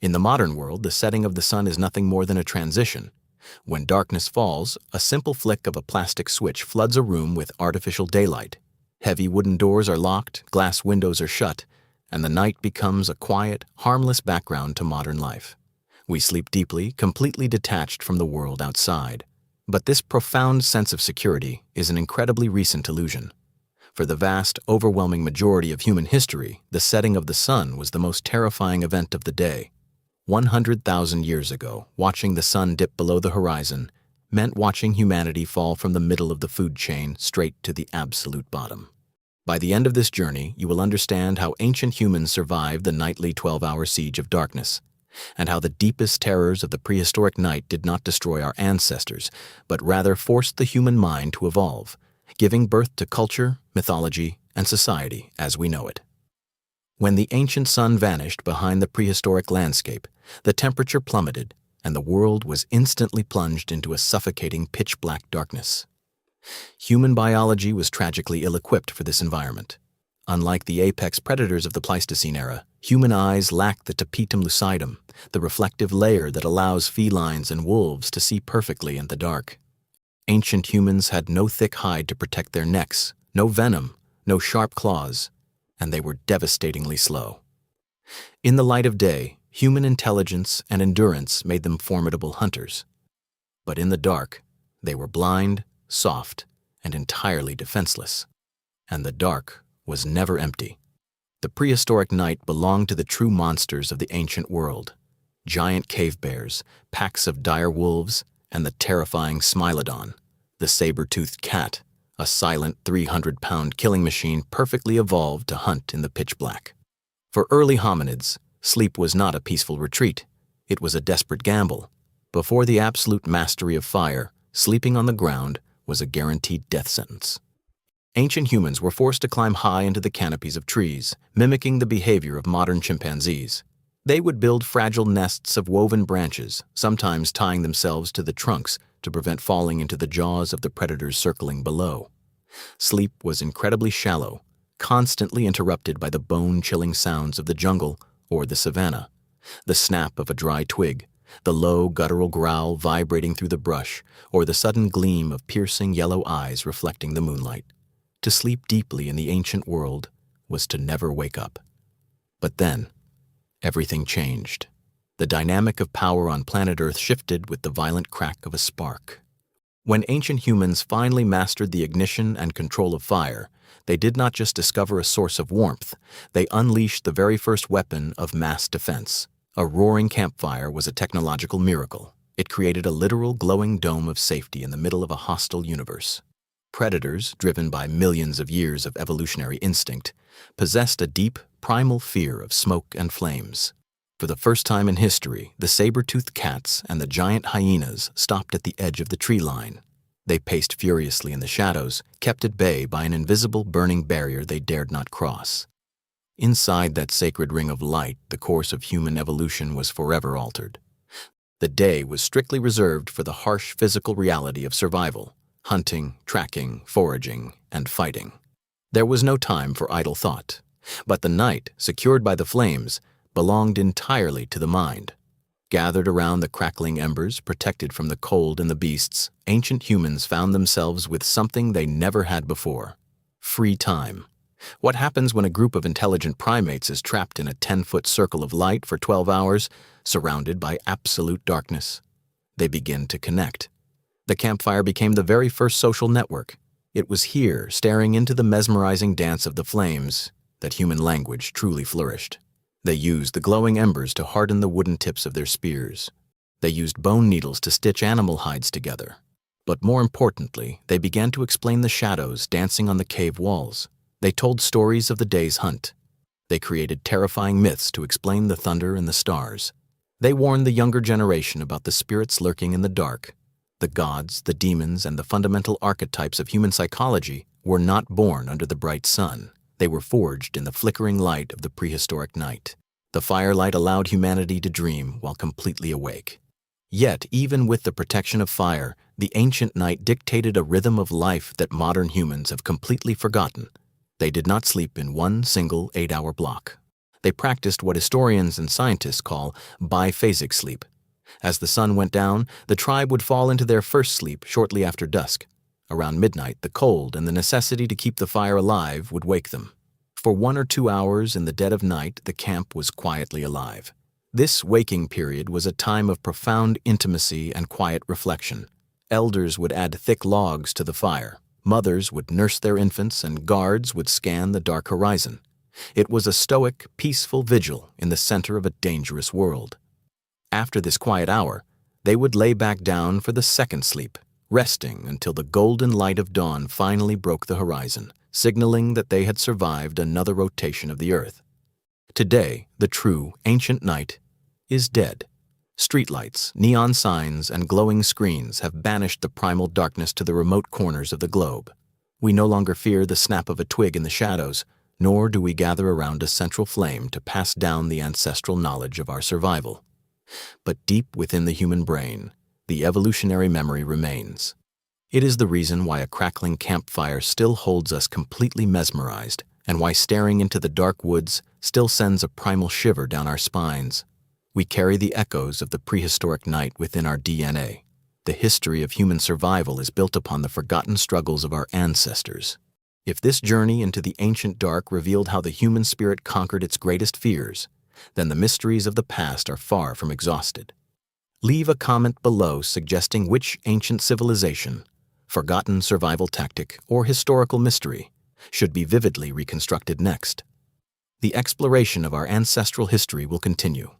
In the modern world, the setting of the sun is nothing more than a transition. When darkness falls, a simple flick of a plastic switch floods a room with artificial daylight. Heavy wooden doors are locked, glass windows are shut, and the night becomes a quiet, harmless background to modern life. We sleep deeply, completely detached from the world outside. But this profound sense of security is an incredibly recent illusion. For the vast, overwhelming majority of human history, the setting of the sun was the most terrifying event of the day. 100,000 years ago, watching the sun dip below the horizon meant watching humanity fall from the middle of the food chain straight to the absolute bottom. By the end of this journey, you will understand how ancient humans survived the nightly 12-hour siege of darkness, and how the deepest terrors of the prehistoric night did not destroy our ancestors, but rather forced the human mind to evolve, giving birth to culture, mythology, and society as we know it. When the ancient sun vanished behind the prehistoric landscape, the temperature plummeted, and the world was instantly plunged into a suffocating pitch-black darkness. Human biology was tragically ill-equipped for this environment. Unlike the apex predators of the Pleistocene era, human eyes lack the tapetum lucidum, the reflective layer that allows felines and wolves to see perfectly in the dark. Ancient humans had no thick hide to protect their necks, no venom, no sharp claws, and they were devastatingly slow. In the light of day, human intelligence and endurance made them formidable hunters. But in the dark, they were blind, soft, and entirely defenseless. And the dark was never empty. The prehistoric night belonged to the true monsters of the ancient world: giant cave bears, packs of dire wolves, and the terrifying Smilodon, the saber-toothed cat, a silent 300-pound killing machine perfectly evolved to hunt in the pitch black. For early hominids, sleep was not a peaceful retreat. It was a desperate gamble. Before the absolute mastery of fire, sleeping on the ground was a guaranteed death sentence. Ancient humans were forced to climb high into the canopies of trees, mimicking the behavior of modern chimpanzees. They would build fragile nests of woven branches, sometimes tying themselves to the trunks to prevent falling into the jaws of the predators circling below. Sleep was incredibly shallow, constantly interrupted by the bone-chilling sounds of the jungle or the savanna, the snap of a dry twig, the low guttural growl vibrating through the brush, or the sudden gleam of piercing yellow eyes reflecting the moonlight. To sleep deeply in the ancient world was to never wake up. But then, everything changed. The dynamic of power on planet Earth shifted with the violent crack of a spark. When ancient humans finally mastered the ignition and control of fire, they did not just discover a source of warmth, they unleashed the very first weapon of mass defense. A roaring campfire was a technological miracle. It created a literal glowing dome of safety in the middle of a hostile universe. Predators, driven by millions of years of evolutionary instinct, possessed a deep, primal fear of smoke and flames. For the first time in history, the saber-toothed cats and the giant hyenas stopped at the edge of the tree line. They paced furiously in the shadows, kept at bay by an invisible burning barrier they dared not cross. Inside that sacred ring of light, the course of human evolution was forever altered. The day was strictly reserved for the harsh physical reality of survival: hunting, tracking, foraging, and fighting. There was no time for idle thought. But the night, secured by the flames, belonged entirely to the mind. Gathered around the crackling embers, protected from the cold and the beasts, ancient humans found themselves with something they never had before: free time. What happens when a group of intelligent primates is trapped in a 10-foot circle of light for 12 hours, surrounded by absolute darkness? They begin to connect. The campfire became the very first social network. It was here, staring into the mesmerizing dance of the flames, that human language truly flourished. They used the glowing embers to harden the wooden tips of their spears. They used bone needles to stitch animal hides together. But more importantly, they began to explain the shadows dancing on the cave walls. They told stories of the day's hunt. They created terrifying myths to explain the thunder and the stars. They warned the younger generation about the spirits lurking in the dark. The gods, the demons, and the fundamental archetypes of human psychology were not born under the bright sun. They were forged in the flickering light of the prehistoric night. The firelight allowed humanity to dream while completely awake. Yet, even with the protection of fire, the ancient night dictated a rhythm of life that modern humans have completely forgotten. They did not sleep in one single 8-hour block. They practiced what historians and scientists call biphasic sleep. As the sun went down, the tribe would fall into their first sleep shortly after dusk. Around midnight, the cold and the necessity to keep the fire alive would wake them. For 1 or 2 hours in the dead of night, the camp was quietly alive. This waking period was a time of profound intimacy and quiet reflection. Elders would add thick logs to the fire. Mothers would nurse their infants, and guards would scan the dark horizon. It was a stoic, peaceful vigil in the center of a dangerous world. After this quiet hour, they would lay back down for the second sleep, resting until the golden light of dawn finally broke the horizon, signaling that they had survived another rotation of the earth. Today, the true, ancient night is dead. Streetlights, neon signs, and glowing screens have banished the primal darkness to the remote corners of the globe. We no longer fear the snap of a twig in the shadows, nor do we gather around a central flame to pass down the ancestral knowledge of our survival. But deep within the human brain, the evolutionary memory remains. It is the reason why a crackling campfire still holds us completely mesmerized, and why staring into the dark woods still sends a primal shiver down our spines. We carry the echoes of the prehistoric night within our DNA. The history of human survival is built upon the forgotten struggles of our ancestors. If this journey into the ancient dark revealed how the human spirit conquered its greatest fears, then the mysteries of the past are far from exhausted. Leave a comment below suggesting which ancient civilization, forgotten survival tactic, or historical mystery should be vividly reconstructed next. The exploration of our ancestral history will continue.